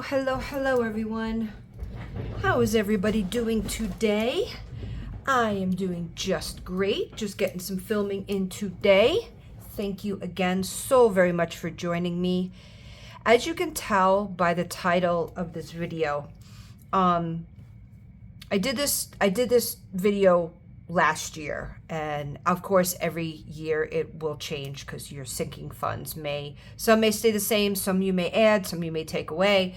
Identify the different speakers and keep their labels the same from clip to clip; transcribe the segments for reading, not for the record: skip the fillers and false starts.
Speaker 1: Hello, everyone. How is everybody doing today? I am doing just great. Just getting some filming in today. Thank you again so very much for joining me. As you can tell by the title of this video, I did this video last year, and of course every year it will change because your sinking funds some may stay the same, some you may add, some you may take away,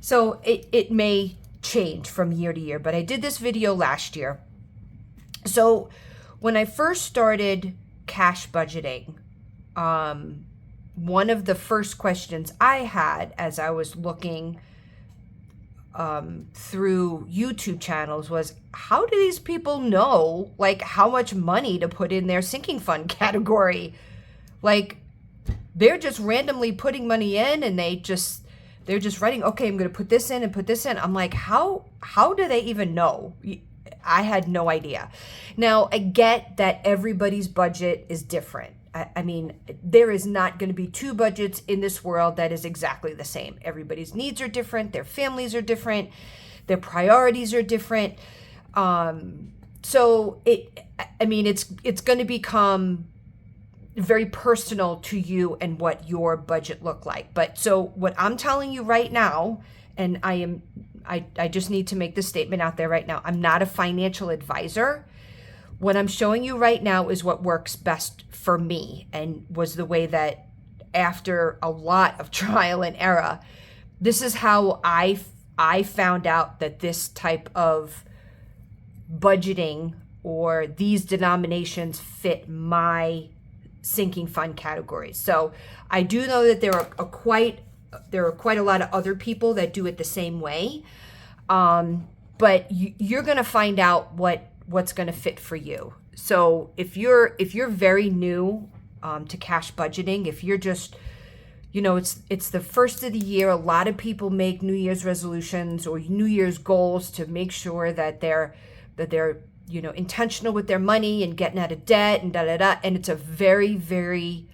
Speaker 1: so it may change from year to year. But I did this video last year. So when I first started cash budgeting, one of the first questions I had as I was looking through YouTube channels was, how do these people know like how much money to put in their sinking fund category? Like, they're just randomly putting money in, and they're just writing, okay, I'm going to put this in and put this in. I'm like, how do they even know? I had no idea. Now, I get that everybody's budget is different. I mean, there is not going to be two budgets in this world that is exactly the same. Everybody's needs are different. Their families are different. Their priorities are different. So it's going to become very personal to you and what your budget look like. But so what I'm telling you right now, and I just need to make this statement out there right now. I'm not a financial advisor. What I'm showing you right now is what works best for me, and was the way that, after a lot of trial and error, this is how I found out that this type of budgeting or these denominations fit my sinking fund categories. So I do know that there are quite a lot of other people that do it the same way, but you're going to find out what's going to fit for you. So if you're very new to cash budgeting, if you're just, it's the first of the year, a lot of people make New Year's resolutions or New Year's goals to make sure that they're intentional with their money and getting out of debt and and it's a very, very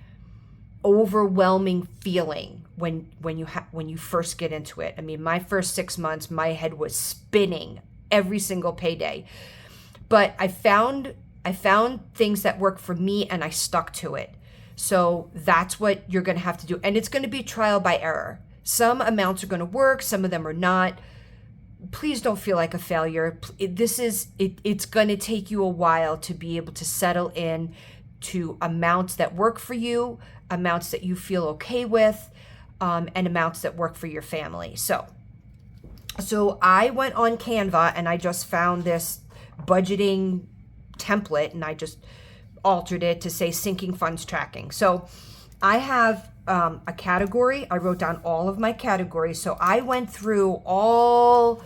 Speaker 1: overwhelming feeling when you first get into it. I mean, my first 6 months, my head was spinning every single payday. But I found things that work for me, and I stuck to it. So that's what you're going to have to do. And it's going to be trial by error. Some amounts are going to work, some of them are not. Please don't feel like a failure. It's going to take you a while to be able to settle in to amounts that work for you, amounts that you feel okay with, and amounts that work for your family. So I went on Canva and I just found this budgeting template, and I just altered it to say sinking funds tracking. So I have a category. I wrote down all of my categories. So I went through all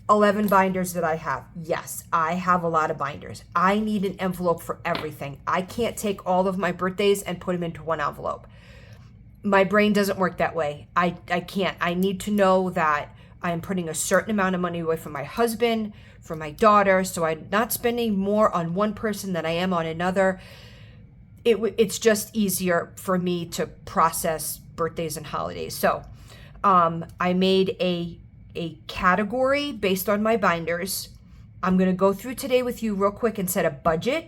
Speaker 1: 11 binders that I have. Yes, I have a lot of binders. I need an envelope for everything. I can't take all of my birthdays and put them into one envelope. My brain doesn't work that way. I can't. I need to know that I am putting a certain amount of money away for my husband, for my daughter, so I'm not spending more on one person than I am on another. It's just easier for me to process birthdays and holidays. So I made a category based on my binders. I'm going to go through today with you real quick and set a budget,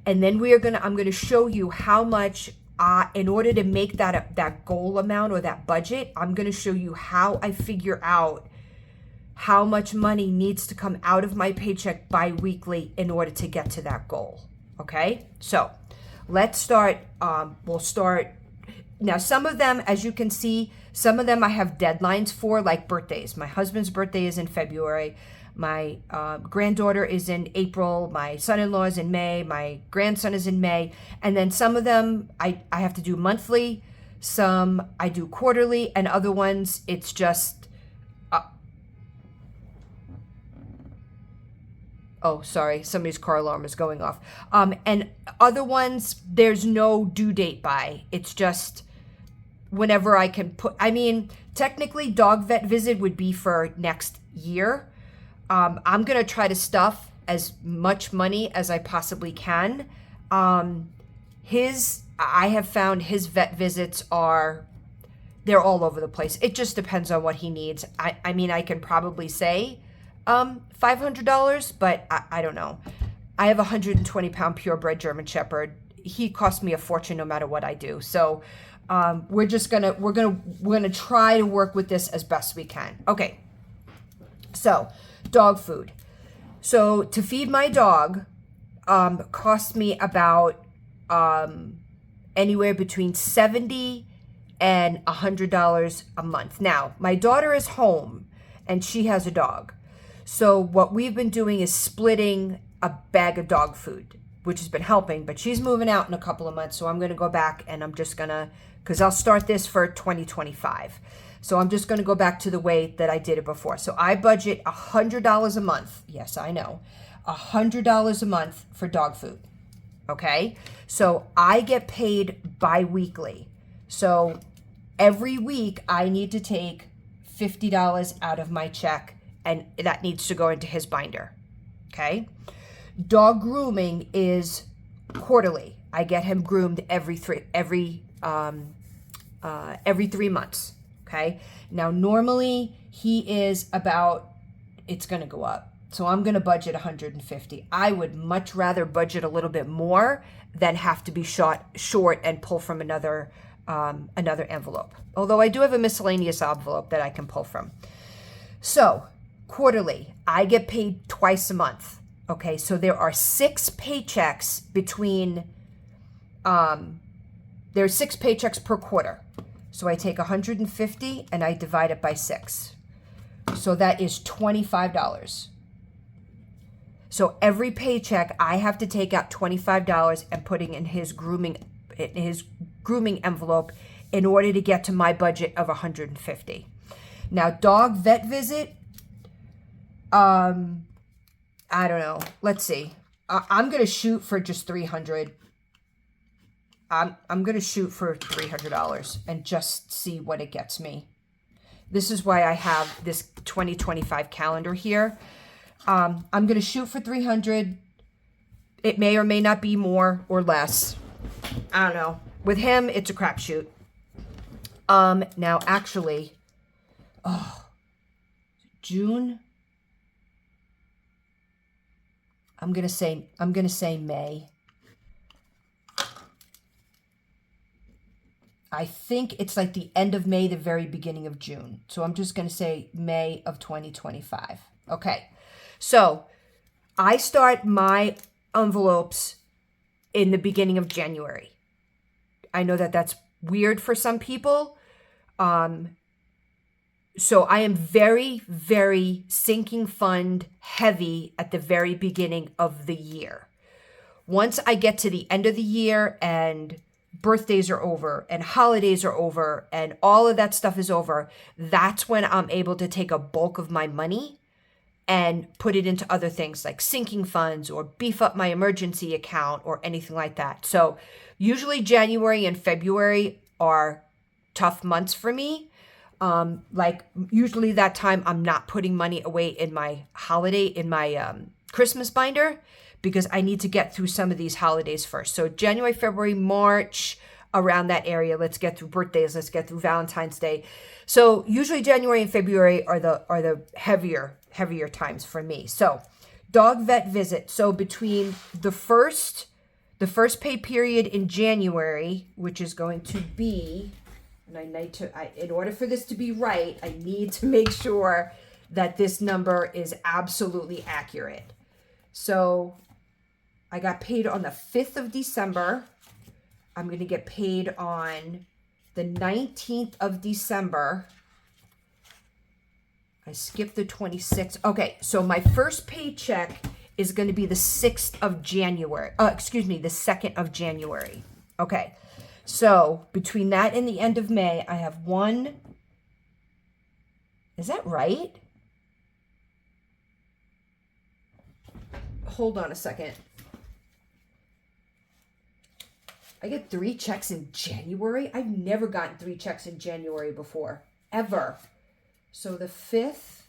Speaker 1: and then I'm going to show you how much, in order to make that goal amount or that budget, I'm going to show you how I figure out how much money needs to come out of my paycheck bi-weekly in order to get to that goal. Okay, so let's start. We'll start now. Some of them, as you can see, some of them I have deadlines for, like birthdays. My husband's birthday is in February. My granddaughter is in April. My son-in-law is in May. My grandson is in May. And then some of them I have to do monthly. Some I do quarterly, and other ones it's just, oh, sorry, somebody's car alarm is going off. And other ones, there's no due date by. It's just whenever I can put, technically dog vet visit would be for next year. I'm going to try to stuff as much money as I possibly can. I have found his vet visits are they're all over the place. It just depends on what he needs. I mean, I can probably say $500, but I don't know. I have a 120-pound purebred German Shepherd. He costs me a fortune no matter what I do. So we're gonna try to work with this as best we can. Okay. So dog food. So to feed my dog cost me about anywhere between $70 and $100 a month. Now, my daughter is home and she has a dog. So what we've been doing is splitting a bag of dog food, which has been helping, but she's moving out in a couple of months. So I'm going to go back and I'm just going to, because I'll start this for 2025. So I'm just going to go back to the way that I did it before. So I budget $100 a month. Yes, I know. $100 a month for dog food. Okay. So I get paid bi-weekly. So every week I need to take $50 out of my check, and that needs to go into his binder. Okay. Dog grooming is quarterly. I get him groomed every 3 months. Okay. Now, normally he is about, it's going to go up. So I'm going to budget 150. I would much rather budget a little bit more than have to be short and pull from another envelope. Although I do have a miscellaneous envelope that I can pull from. So quarterly, I get paid twice a month. Okay. So there are 6 paychecks between, there's 6 paychecks per quarter. So I take 150 and I divide it by 6. So that is $25. So every paycheck I have to take out $25 and putting in his grooming envelope in order to get to my budget of 150. Now, dog vet visit, I don't know. Let's see. I'm going to shoot for just $300. I'm going to shoot for $300 and just see what it gets me. This is why I have this 2025 calendar here. I'm going to shoot for $300. It may or may not be more or less. I don't know. With him, it's a crapshoot. Now actually, June. I'm going to say May. I think it's like the end of May, the very beginning of June. So I'm just going to say May of 2025. Okay. So I start my envelopes in the beginning of January. I know that that's weird for some people. So I am very, very sinking fund heavy at the very beginning of the year. Once I get to the end of the year and birthdays are over and holidays are over and all of that stuff is over, that's when I'm able to take a bulk of my money and put it into other things like sinking funds or beef up my emergency account or anything like that. So usually January and February are tough months for me. Like usually that time I'm not putting money away in my Christmas binder, because I need to get through some of these holidays first. So January, February, March, around that area. Let's get through birthdays. Let's get through Valentine's Day. So usually January and February are the heavier times for me. So dog vet visit. So between the first pay period in January, which is going to be, and in order for this to be right, I need to make sure that this number is absolutely accurate. So I got paid on the 5th of December. I'm going to get paid on the 19th of December. I skipped the 26th. Okay, so my first paycheck is going to be the 6th of January. The 2nd of January. Okay, so between that and the end of May, I have one. Is that right? Hold on a second. I get 3 checks in January. I've never gotten 3 checks in January before, ever. So the 5th,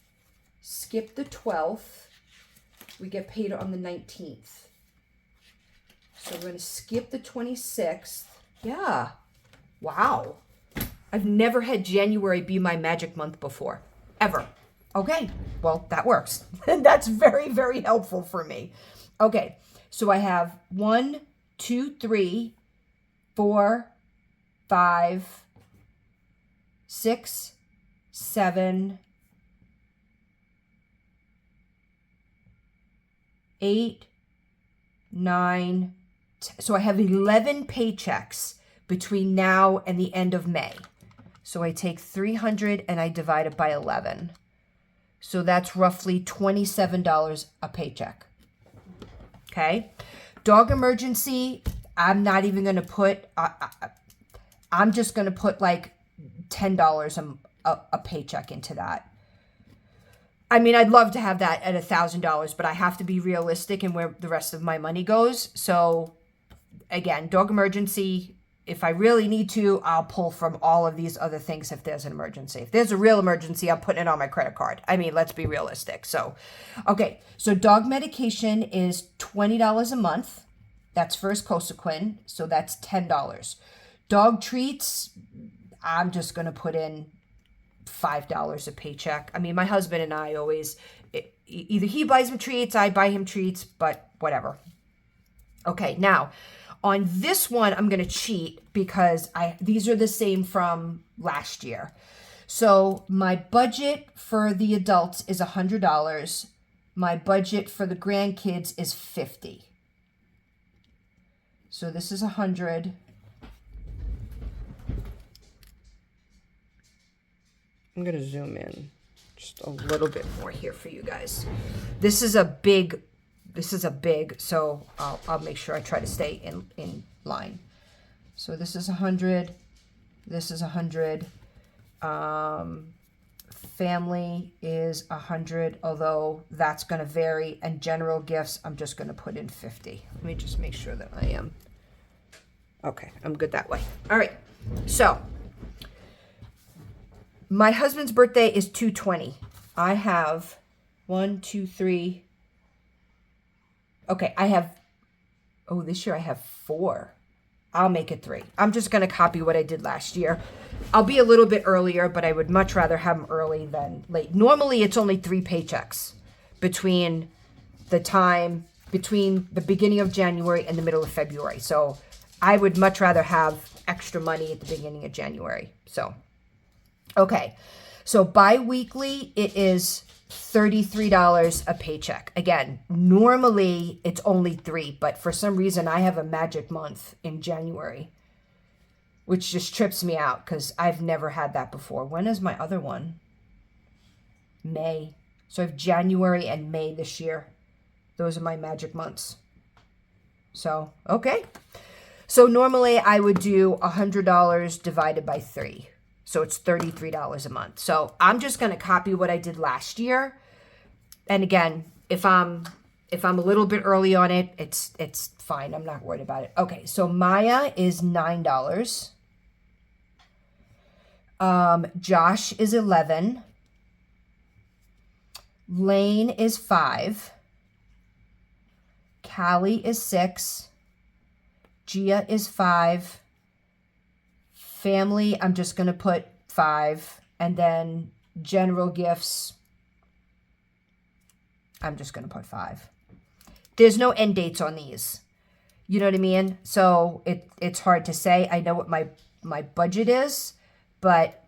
Speaker 1: skip the 12th. We get paid on the 19th. So we're going to skip the 26th. Yeah. Wow. I've never had January be my magic month before, ever. Okay, well, that works. That's very, very helpful for me. Okay, so I have 1, 2, 3, 4, 5, 6, 7, 8, 9, 10. So I have 11 paychecks between now and the end of May. So I take 300 and I divide it by 11. So that's roughly $27 a paycheck. Okay. Dog emergency, I'm not even going to put, I'm just going to put like $10 a paycheck into that. I mean, I'd love to have that at $1,000, but I have to be realistic in where the rest of my money goes. So again, dog emergency, if I really need to, I'll pull from all of these other things if there's an emergency. If there's a real emergency, I'm putting it on my credit card. I mean, let's be realistic. So, okay. So dog medication is $20 a month. That's first Cosequin. So that's $10. Dog treats, I'm just going to put in $5 a paycheck. I mean, my husband and I always, either he buys him treats, I buy him treats, but whatever. Okay, now on this one, I'm going to cheat because these are the same from last year. So my budget for the adults is $100. My budget for the grandkids is $50. So this is $100. I'm going to zoom in just a little bit more here for you guys. This is a big, so I'll make sure I try to stay in line. So this is 100. This is 100. Family is 100, although that's going to vary. And general gifts, I'm just going to put in 50. Let me just make sure that I am. Okay, I'm good that way. All right, so my husband's birthday is 2/20. I have 1, 2, 3. Okay, this year I have 4. I'll make it 3. I'm just going to copy what I did last year. I'll be a little bit earlier, but I would much rather have them early than late. Normally, it's only 3 paychecks between the beginning of January and the middle of February. So I would much rather have extra money at the beginning of January. So, okay. So bi-weekly, it is $33 a paycheck. Again, normally it's only 3, but for some reason I have a magic month in January, which just trips me out because I've never had that before. When is my other one? May. So I have January and May this year. Those are my magic months. So, okay. So normally I would do $100 divided by 3. So it's $33 a month. So I'm just going to copy what I did last year. And again, if I'm a little bit early on it, it's fine. I'm not worried about it. Okay, so Maya is $9. Josh is 11. Lane is 5. Callie is 6. Gia is 5. Family, I'm just going to put 5. And then general gifts, I'm just going to put 5. There's no end dates on these. You know what I mean? So it's hard to say. I know what my budget is, but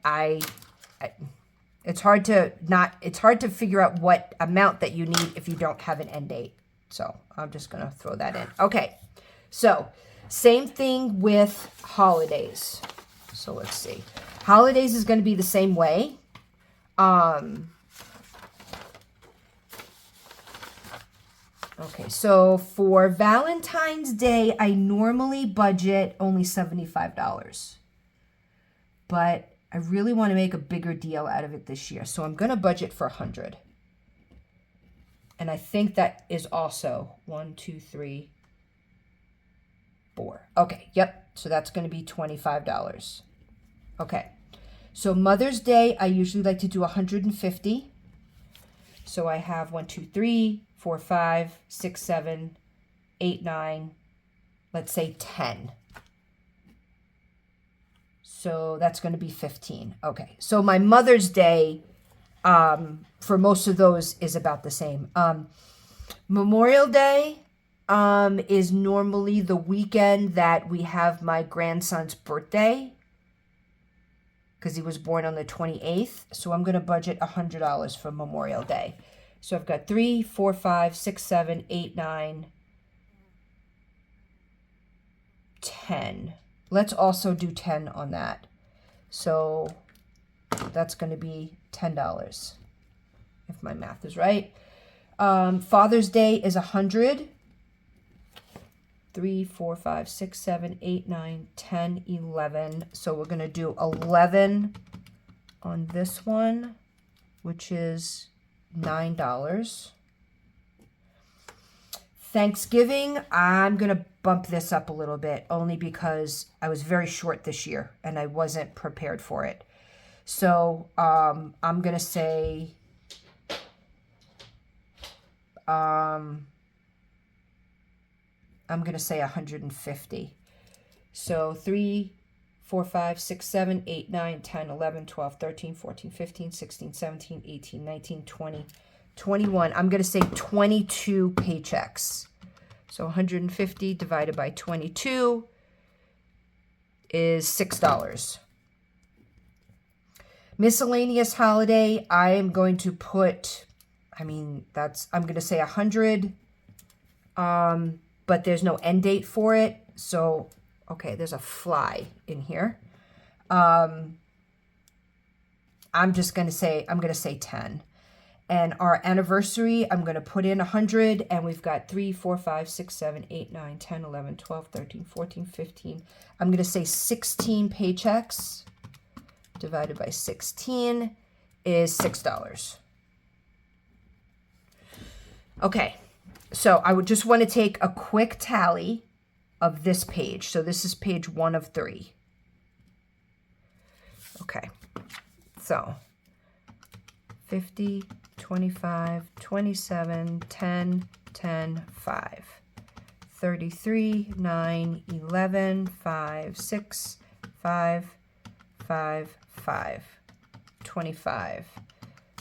Speaker 1: it's hard to figure out what amount that you need if you don't have an end date. So I'm just going to throw that in. Okay. So same thing with holidays. So let's see. Holidays is going to be the same way. Okay, so for Valentine's Day, I normally budget only $75. But I really want to make a bigger deal out of it this year. So I'm going to budget for 100. And I think that is also 1, 2, 3, 4. Okay, yep. So that's going to be $25. Okay. So Mother's Day, I usually like to do 150. So I have 1, 2, 3, 4, 5, 6, 7, 8, 9, let's say 10. So that's going to be 15. Okay. So my Mother's Day, for most of those is about the same. Memorial Day, is normally the weekend that we have my grandson's birthday, because he was born on the 28th. So I'm going to budget $100 for Memorial Day. So I've got 3, 4, 5, 6, 7, 8, 9, 10. Let's also do 10 on that. So that's going to be $10, if my math is right. Father's Day is 100. 3, 4, 5, 6, 7, 8, 9, 10, 11. So we're going to do 11 on this one, which is $9. Thanksgiving, I'm going to bump this up a little bit, only because I was very short this year and I wasn't prepared for it. So I'm going to say I'm going to say 150. So 3, 4, 5, 6, 7, 8, 9, 10, 11, 12, 13, 14, 15, 16, 17, 18, 19, 20, 21. I'm going to say 22 paychecks. So 150 divided by 22 is $6. Miscellaneous holiday, I am going to put, I'm going to say 100. But there's no end date for it. So, okay, there's a fly in here. I'm going to say 10. And our anniversary, I'm going to put in 100. And we've got 3, 4, 5, 6, 7, 8, 9, 10, 11, 12, 13, 14, 15. I'm going to say 16 paychecks divided by 16 is $6. Okay. So I would just want to take a quick tally of this page. So this is page 1 of 3. Okay. So 50, 25, 27, 10, 10, 5. 33, 9, 11, 5, 6, 5, 5, 5. 25,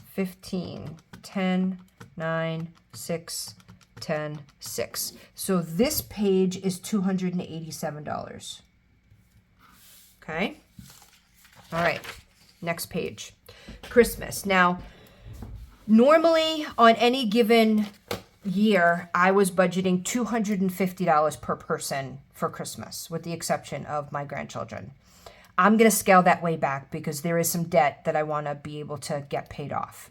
Speaker 1: 15, 10, 9, 6, 10, 6. So this page is $287. Okay. All right. Next page. Christmas. Now, normally on any given year, I was budgeting $250 per person for Christmas, with the exception of my grandchildren. I'm going to scale that way back because there is some debt that I want to be able to get paid off.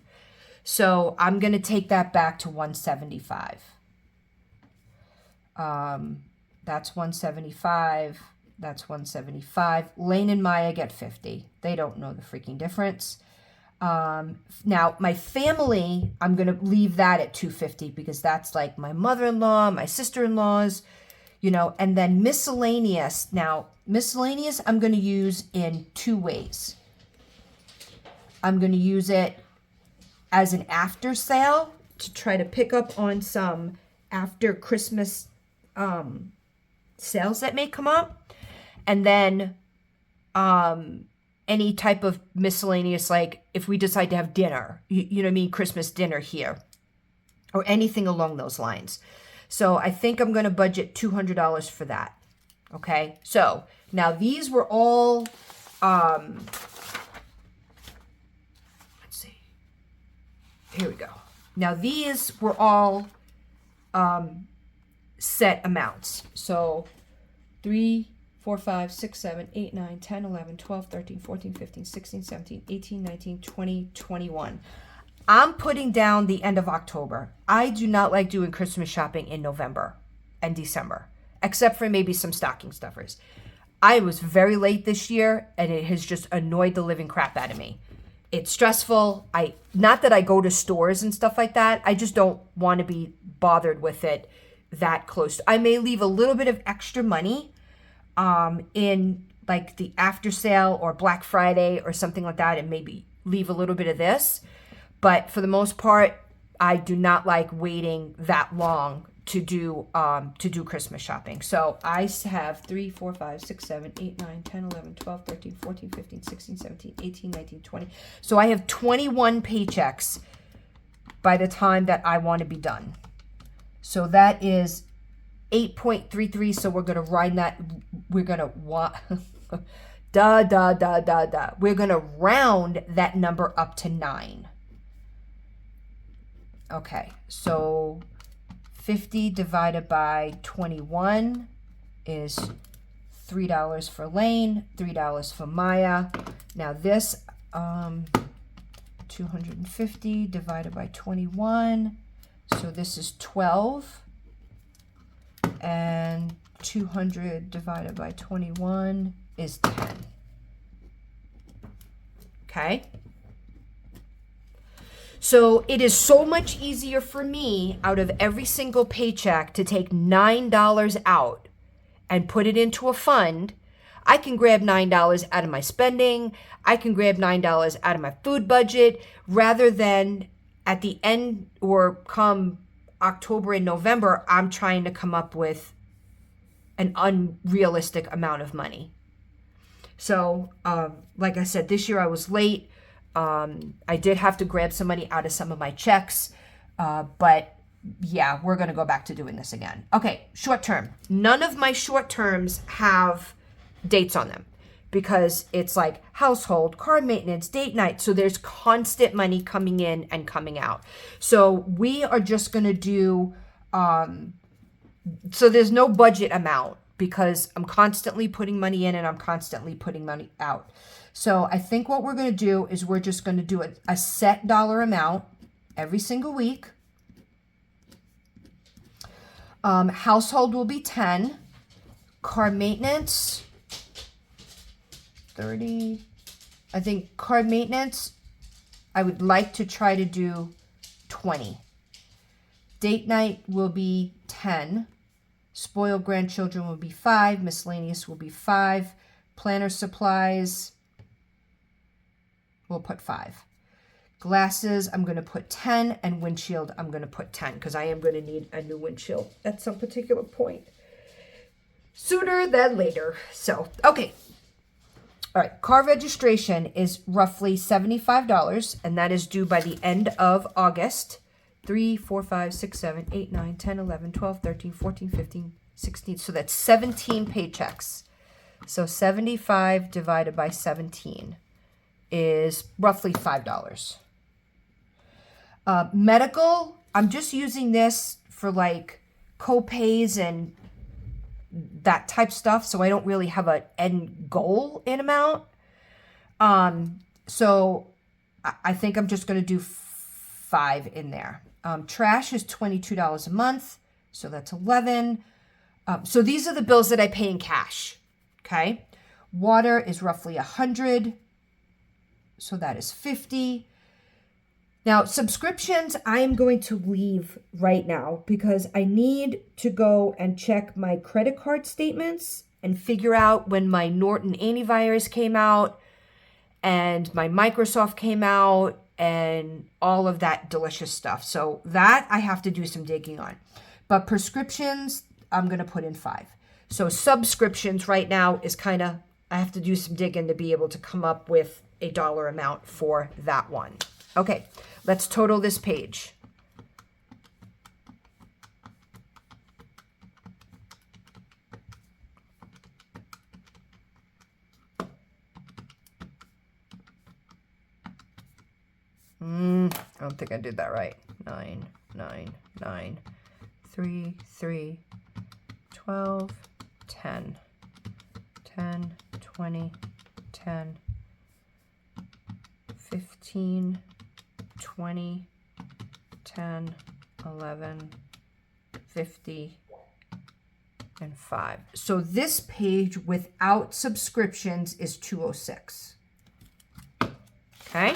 Speaker 1: So I'm going to take that back to 175. That's 175. That's 175. Lane and Maya get 50. They don't know the freaking difference. Now my family, I'm going to leave that at 250 because that's like my mother-in-law, my sister-in-laws, and then miscellaneous. Now miscellaneous, I'm going to use in 2 ways. I'm going to use it as an after sale to try to pick up on some after Christmas sales that may come up. And then any type of miscellaneous, like if we decide to have dinner, you know what I mean, Christmas dinner here, or anything along those lines. So I think I'm going to budget $200 for that. Okay, so now these were all, let's see, here we go. Now these were all set amounts. So 3, 4, 5, 6, 7, 8, 9, 10, 11, 12, 13, 14, 15, 16, 17, 18, 19, 20, 21. I'm putting down the end of October. I do not like doing Christmas shopping in November and December, except for maybe some stocking stuffers. I was very late this year, and it has just annoyed the living crap out of me. It's stressful. Not that I go to stores and stuff like that. I just don't want to be bothered with it that close. I may leave a little bit of extra money in like the after sale or Black Friday or something like that, and maybe leave a little bit of this. But for the most part, I do not like waiting that long to do Christmas shopping. So I have 3, 4, 5, 6, 7, 8, 9, 10, 11, 12, 13, 14, 15, 16, 17, 18, 19, 20. So I have 21 paychecks by the time that I want to be done. So that is 8.33. So we're going to ride that. We're going to We're going to round that number up to 9. Okay. So 50 divided by 21 is $3 for Lane, $3 for Maya. Now this 250 divided by 21, so this is 12, and 200 divided by 21 is 10. Okay? So it is so much easier for me out of every single paycheck to take $9 out and put it into a fund. I can grab $9 out of my spending. I can grab $9 out of my food budget, rather than at the end or come October and November, I'm trying to come up with an unrealistic amount of money. So, like I said, this year I was late. I did have to grab some money out of some of my checks, but yeah, we're going to go back to doing this again. Okay, short term. None of my short terms have dates on them because it's like household, car maintenance, date night. So there's constant money coming in and coming out. So we are just going to do, so there's no budget amount because I'm constantly putting money in and I'm constantly putting money out. So I think what we're going to do is we're just going to do a set dollar amount every single week. Household will be 10. Car maintenance, 30. I think car maintenance, I would like to try to do 20. Date night will be 10. Spoiled grandchildren will be 5. Miscellaneous will be 5. Planner supplies, we'll put 5. Glasses, I'm going to put 10, and windshield, I'm going to put 10 because I am going to need a new windshield at some particular point. Sooner than later. So, okay. All right. Car registration is roughly $75, and that is due by the end of August. 3, 4, 5, 6, 7, 8, 9, 10, 11, 12, 13, 14, 15, 16. So that's 17 paychecks. So 75 divided by 17 is roughly $5. Medical, I'm just using this for like co-pays and that type stuff. So I don't really have an end goal in amount. So I think I'm just going to do 5 in there. Trash is $22 a month. So that's 11. So these are the bills that I pay in cash. Okay. Water is roughly 100. So that is 50. Now, subscriptions, I am going to leave right now because I need to go and check my credit card statements and figure out when my Norton antivirus came out and my Microsoft came out and all of that delicious stuff. So that I have to do some digging on. But prescriptions, I'm going to put in 5. So subscriptions right now is kind of, I have to do some digging to be able to come up with a dollar amount for that one. Okay, let's total this page. I don't think I did that right. 9, 9, 9, 3, 3, 12, 10, 10, 20, 10, 15, 20, 10, 11, 50, and 5. So this page without subscriptions is 206. Okay?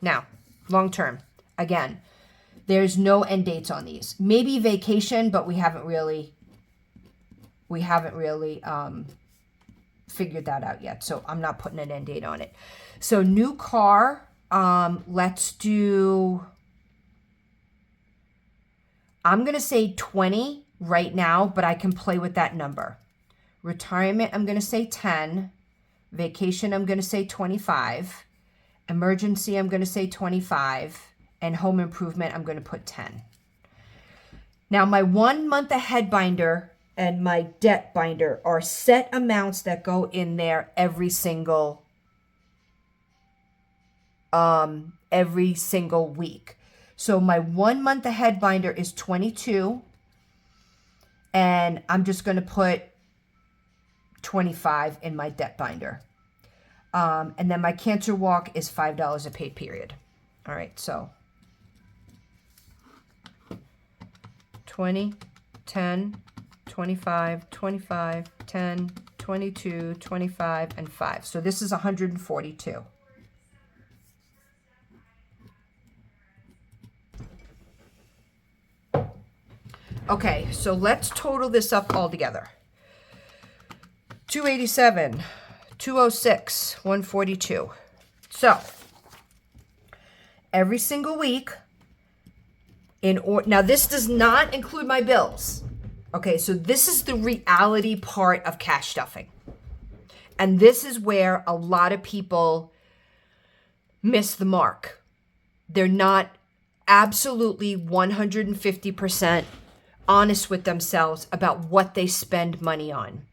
Speaker 1: Now, long term. Again, there's no end dates on these. Maybe vacation, but we haven't really figured that out yet. So I'm not putting an end date on it. So new car, let's do, I'm going to say 20 right now, but I can play with that number. Retirement, I'm going to say 10. Vacation, I'm going to say 25. Emergency, I'm going to say 25. And home improvement, I'm going to put 10. Now, my 1 month ahead binder and my debt binder are set amounts that go in there every single week. So my 1 month ahead binder is 22, and I'm just going to put 25 in my debt binder. And then my cancer walk is $5 a pay period. All right, so 20, 10, 25, 25, 10, 22, 25, and 5. So this is 142. Okay, so let's total this up all together. 287, 206, 142. So every single week, now this does not include my bills. Okay, so this is the reality part of cash stuffing. And this is where a lot of people miss the mark. They're not absolutely 150% honest with themselves about what they spend money on,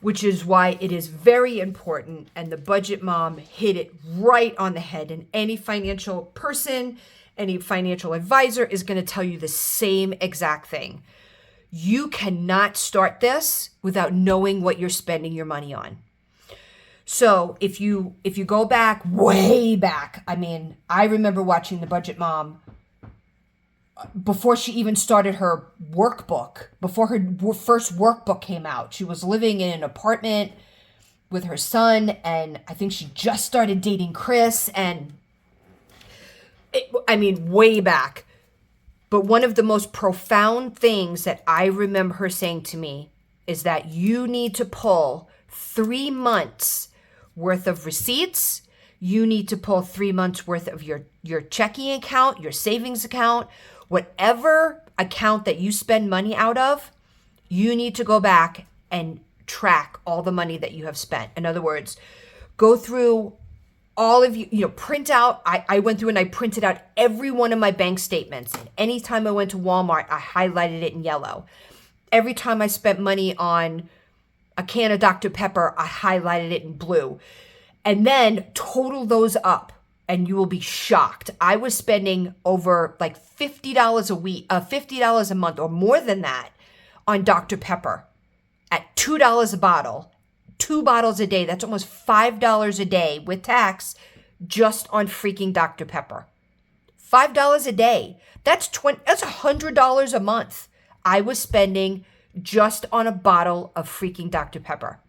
Speaker 1: which is why it is very important. And the Budget Mom hit it right on the head. And any financial person, any financial advisor is going to tell you the same exact thing. You cannot start this without knowing what you're spending your money on. So if you go back, way back, I mean, I remember watching the Budget Mom before she even started her workbook, before her first workbook came out. She was living in an apartment with her son, and I think she just started dating Chris, and way back. But one of the most profound things that I remember her saying to me is that you need to pull 3 months worth of receipts. You need to pull 3 months worth of your checking account, your savings account, whatever account that you spend money out of. You need to go back and track all the money that you have spent. In other words, go through all of print out. I went through and I printed out every one of my bank statements. And anytime I went to Walmart, I highlighted it in yellow. Every time I spent money on a can of Dr. Pepper, I highlighted it in blue. And then total those up and you will be shocked. I was spending over like $50 a week, $50 a month or more than that on Dr. Pepper at $2 a bottle. 2 bottles a day. That's almost $5 a day with tax just on freaking Dr. Pepper. $5 a day. That's $100 a month I was spending just on a bottle of freaking Dr. Pepper.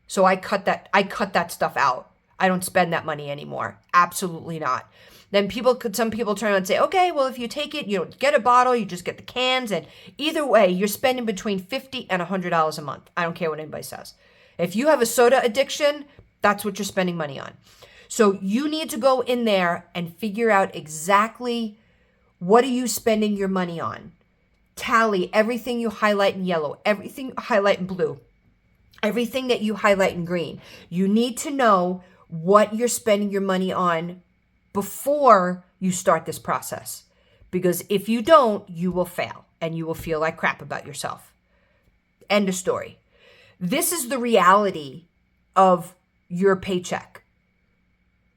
Speaker 1: So I cut that stuff out. I don't spend that money anymore. Absolutely not. Then some people turn around and say, okay, well, if you take it, you don't get a bottle, you just get the cans. And either way, you're spending between $50 and $100 a month. I don't care what anybody says. If you have a soda addiction, that's what you're spending money on. So you need to go in there and figure out exactly what are you spending your money on. Tally everything you highlight in yellow, everything you highlight in blue, everything that you highlight in green. You need to know what you're spending your money on before you start this process. Because if you don't, you will fail and you will feel like crap about yourself. End of story. This is the reality of your paycheck.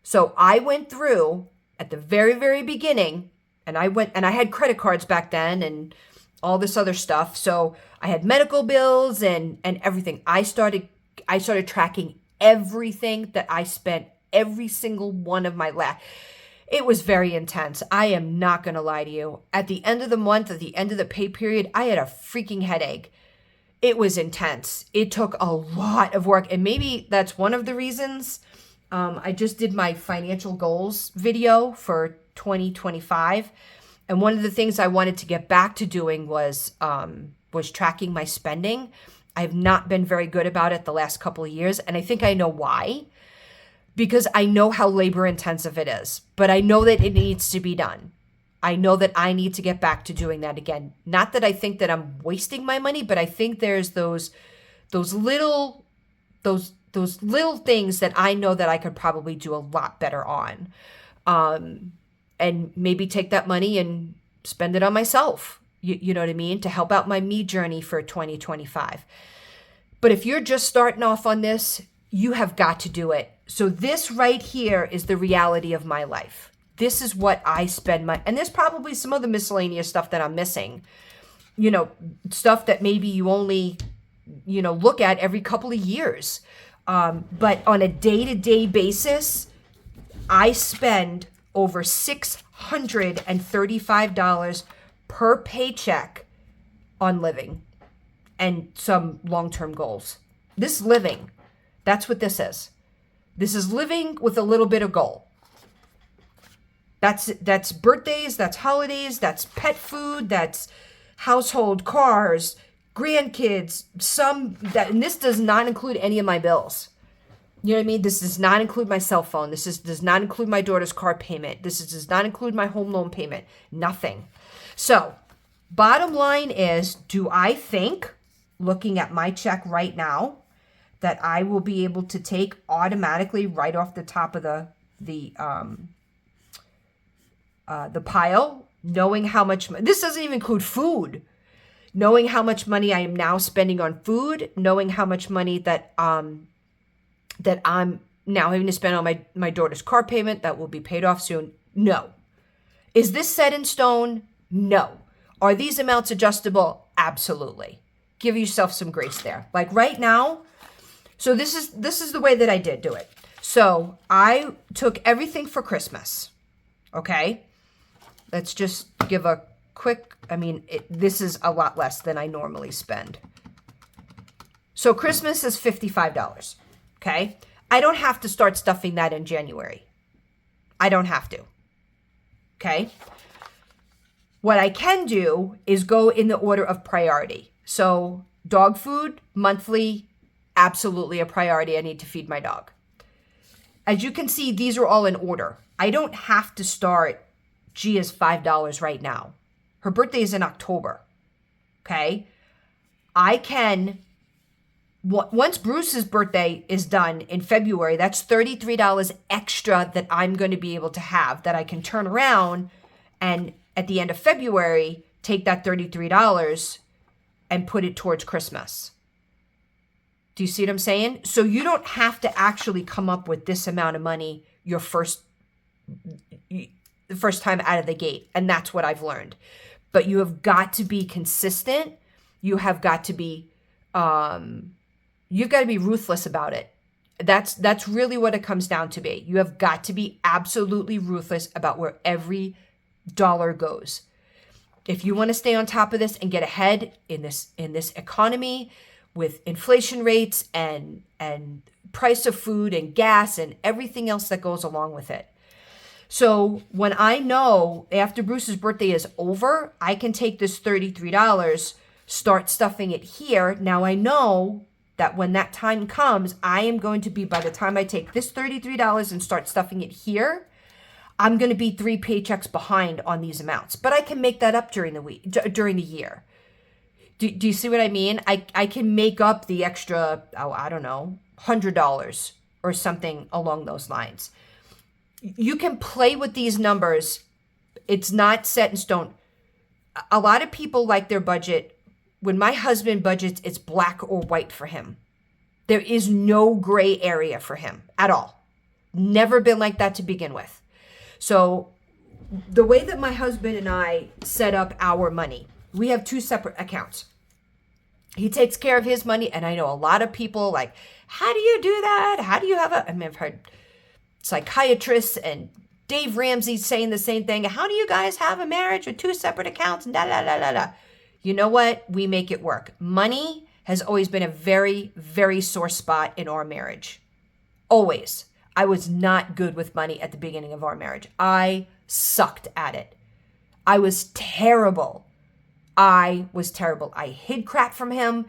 Speaker 1: So I went through at the very, very beginning, and I had credit cards back then and all this other stuff. So I had medical bills and everything. I started tracking everything that I spent, every single one of my last. It was very intense. I am not going to lie to you. At the end of the month, at the end of the pay period, I had a freaking headache. It was intense. It took a lot of work. And maybe that's one of the reasons. I just did my financial goals video for 2025. And one of the things I wanted to get back to doing was tracking my spending. I've not been very good about it the last couple of years. And I think I know why. Because I know how labor intensive it is. But I know that it needs to be done. I know that I need to get back to doing that again. Not that I think that I'm wasting my money, but I think there's those little things that I know that I could probably do a lot better on. And maybe take that money and spend it on myself. You know what I mean? To help out my me journey for 2025. But if you're just starting off on this, you have got to do it. So this right here is the reality of my life. This is what I spend and there's probably some other miscellaneous stuff that I'm missing. Stuff that maybe you only, look at every couple of years. But on a day-to-day basis, I spend over $635 per paycheck on living and some long-term goals. This living, that's what this is. This is living with a little bit of goal. That's birthdays, that's holidays, that's pet food, that's household, cars, grandkids, and this does not include any of my bills. You know what I mean? This does not include my cell phone. Does not include my daughter's car payment. Does not include my home loan payment. Nothing. So, bottom line is, do I think, looking at my check right now, that I will be able to take automatically right off the top of the pile, knowing how much, this doesn't even include food, knowing how much money I am now spending on food, knowing how much money that I'm now having to spend on my daughter's car payment that will be paid off soon. No. Is this set in stone? No. Are these amounts adjustable? Absolutely. Give yourself some grace there. Like right now, so this is the way that I did do it. So I took everything for Christmas. Okay. Let's just give a quick, this is a lot less than I normally spend. So Christmas is $55. Okay. I don't have to start stuffing that in January. I don't have to. Okay. What I can do is go in the order of priority. So dog food, monthly, absolutely a priority. I need to feed my dog. As you can see, these are all in order. I don't have to start Gia's $5 right now. Her birthday is in October. Okay. I can, once Bruce's birthday is done in February, that's $33 extra that I'm going to be able to have that I can turn around and at the end of February, take that $33 and put it towards Christmas. Do you see what I'm saying? So you don't have to actually come up with this amount of money the first time out of the gate. And that's what I've learned. But you have got to be consistent. You have got to be, you've got to be ruthless about it. That's really what it comes down to be. You have got to be absolutely ruthless about where every dollar goes. If you want to stay on top of this and get ahead in this economy with inflation rates and price of food and gas and everything else that goes along with it. So when I know after Bruce's birthday is over, I can take this $33, start stuffing it here. Now I know that when that time comes, I am going to be, by the time I take this $33 and start stuffing it here, I'm going to be 3 paychecks behind on these amounts. But I can make that up during the year. Do you see what I mean? I can make up the extra, I don't know, $100 or something along those lines. You can play with these numbers. It's not set in stone. A lot of people like their budget. When my husband budgets, it's black or white for him. There is no gray area for him at all. Never been like that to begin with. So the way that my husband and I set up our money, we have 2 separate accounts. He takes care of his money. And I know a lot of people like, how do you do that? How do you have I've heard psychiatrists and Dave Ramsey saying the same thing. How do you guys have a marriage with 2 separate accounts? And da, da, da, da, da. You know what? We make it work. Money has always been a very, very sore spot in our marriage. Always. I was not good with money at the beginning of our marriage. I sucked at it. I was terrible. I hid crap from him.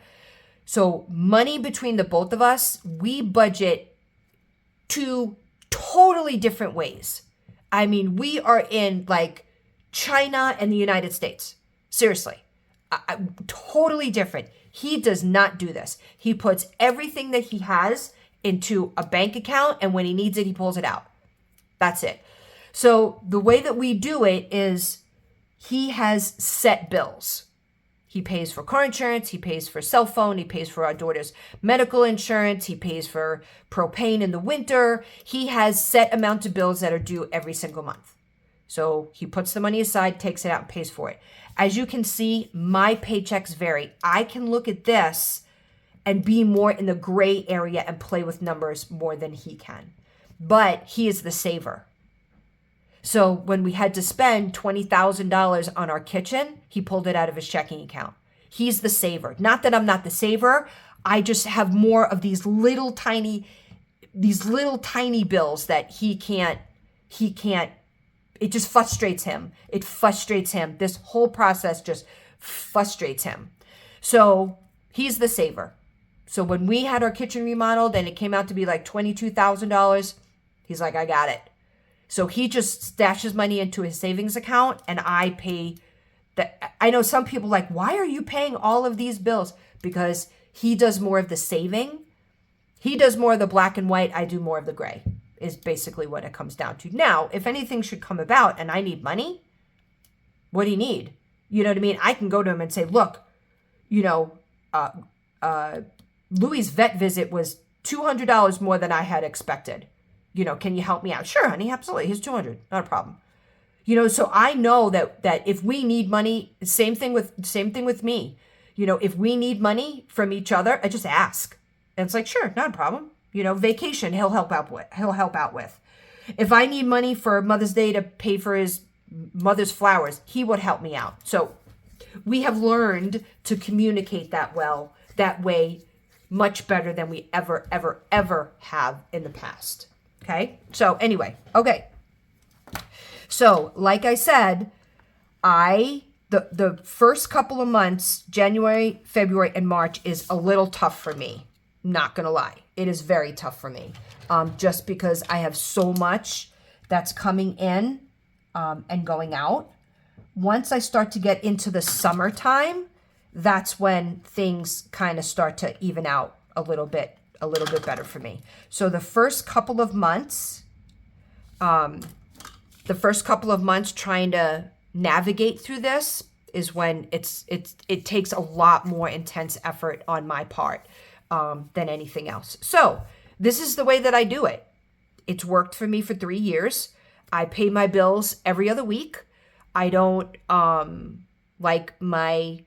Speaker 1: So money between the both of us, we budget 2 totally different ways. I mean, we are in like China and the United States. Seriously. Totally different. He does not do this. He puts everything that he has into a bank account, and when he needs it, he pulls it out. That's it. So the way that we do it is he has set bills. He pays for car insurance, he pays for cell phone, he pays for our daughter's medical insurance, he pays for propane in the winter. He has set amount of bills that are due every single month. So he puts the money aside, takes it out, and pays for it. As you can see, my paychecks vary. I can look at this and be more in the gray area and play with numbers more than he can. But he is the saver. So when we had to spend $20,000 on our kitchen, he pulled it out of his checking account. He's the saver. Not that I'm not the saver. I just have more of these little tiny bills that he can't, it just frustrates him. It frustrates him. This whole process just frustrates him. So he's the saver. So when we had our kitchen remodeled and it came out to be like $22,000, he's like, I got it. So he just stashes money into his savings account and I pay that. I know some people like, why are you paying all of these bills? Because he does more of the saving. He does more of the black and white. I do more of the gray, is basically what it comes down to. Now, if anything should come about and I need money, what do you need? You know what I mean? I can go to him and say, look, Louis' vet visit was $200 more than I had expected. Can you help me out? Sure, honey, absolutely. Here's $200, not a problem. So I know that if we need money, same thing with me. If we need money from each other, I just ask. And it's like, sure, not a problem. Vacation, he'll help out with. If I need money for Mother's Day to pay for his mother's flowers, he would help me out. So we have learned to communicate that way, much better than we ever have in the past. Okay. So anyway, okay. So like I said, the first couple of months, January, February, and March is a little tough for me. Not gonna lie. It is very tough for me. Just because I have so much that's coming in and going out. Once I start to get into the summertime, that's when things kind of start to even out a little bit better for me. So the first couple of months trying to navigate through this is when it takes a lot more intense effort on my part than anything else. So this is the way that I do it. It's worked for me for 3 years. I pay my bills every other week. I don't like my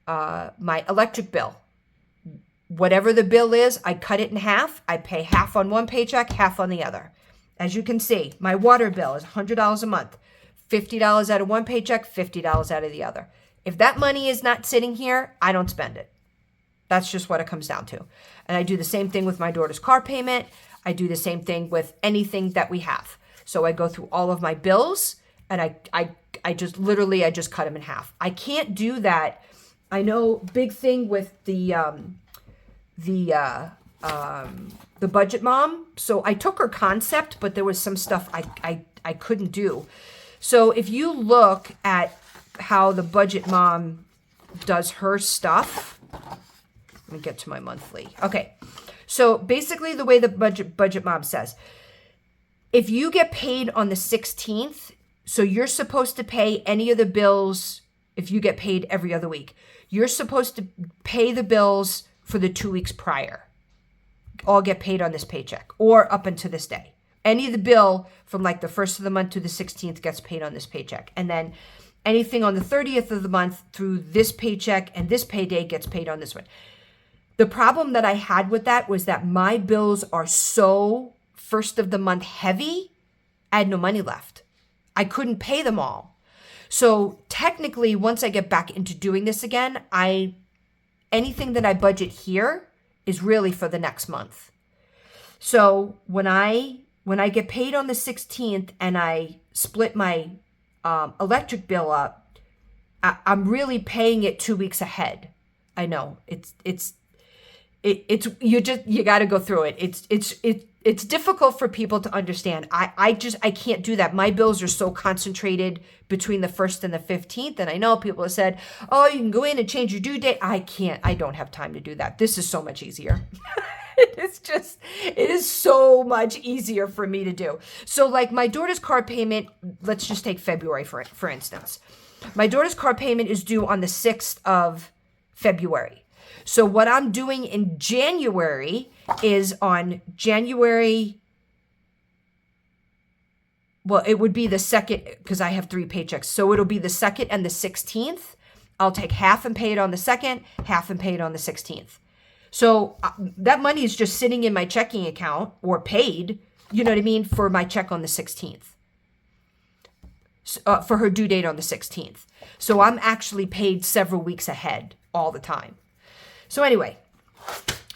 Speaker 1: electric bill. Whatever the bill is, I cut it in half. I pay half on one paycheck, half on the other. As you can see, my water bill is $100 a month. $50 out of one paycheck, $50 out of the other. If that money is not sitting here, I don't spend it. That's just what it comes down to. And I do the same thing with my daughter's car payment. I do the same thing with anything that we have. So I go through all of my bills and I just cut them in half. I can't do that. I know, big thing with the budget mom. So I took her concept, but there was some stuff I couldn't do. So if you look at how the budget mom does her stuff, let me get to my monthly. Okay. So basically the way the budget mom says, if you get paid on the 16th, so you're supposed to pay any of the bills. If you get paid every other week, you're supposed to pay the bills for the 2 weeks prior. All get paid on this paycheck or up until this day. Any of the bill from like the 1st of the month to the 16th gets paid on this paycheck. And then anything on the 30th of the month through this paycheck and this payday gets paid on this one. The problem that I had with that was that my bills are so first of the month heavy, I had no money left. I couldn't pay them all. So technically, once I get back into doing this again, anything that I budget here is really for the next month. So when I get paid on the 16th and I split my electric bill up, I'm really paying it 2 weeks ahead. I know you got to go through it. It's difficult for people to understand. I can't do that. My bills are so concentrated between the 1st and the 15th. And I know people have said, oh, you can go in and change your due date. I can't. I don't have time to do that. This is so much easier. It is so much easier for me to do. So like my daughter's car payment, let's just take February for instance. My daughter's car payment is due on the 6th of February. So what I'm doing in January is on January, well, it would be the 2nd because I have 3 paychecks. So it'll be the 2nd and the 16th. I'll take half and pay it on the 2nd, half and pay it on the 16th. So that money is just sitting in my checking account or paid, you know what I mean, for my check on the 16th, for her due date on the 16th. So I'm actually paid several weeks ahead all the time. So anyway,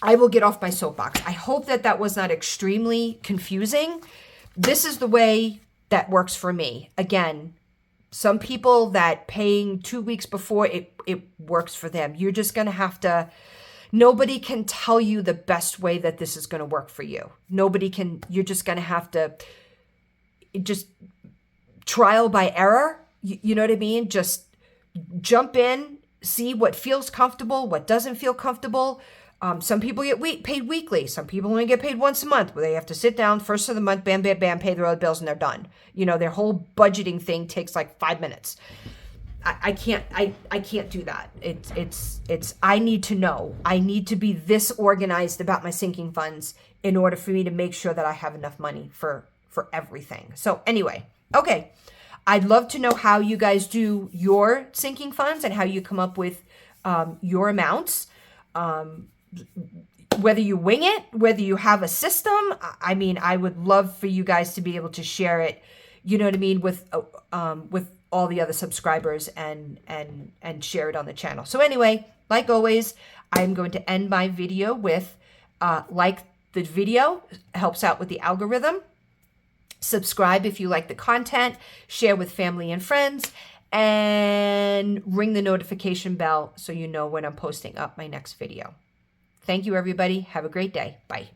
Speaker 1: I will get off my soapbox. I hope that was not extremely confusing. This is the way that works for me. Again, some people that paying 2 weeks before, it works for them. You're just going to have to... Nobody can tell you the best way that this is going to work for you. Nobody can, you're just going to have to just trial by error. You know what I mean? Just jump in, see what feels comfortable, what doesn't feel comfortable. Some people get paid weekly. Some people only get paid once a month where they have to sit down first of the month, bam, bam, bam, pay their other bills and they're done. You know, their whole budgeting thing takes like 5 minutes. I can't do that. I need to know. I need to be this organized about my sinking funds in order for me to make sure that I have enough money for everything. So anyway, okay. I'd love to know how you guys do your sinking funds and how you come up with your amounts. Whether you wing it, whether you have a system. I mean, I would love for you guys to be able to share it, you know what I mean, with all the other subscribers and share it on the channel. So anyway, like always, I'm going to end my video with like the video, helps out with the algorithm. Subscribe if you like the content, share with family and friends, and ring the notification bell so you know when I'm posting up my next video. Thank you, everybody. Have a great day. Bye.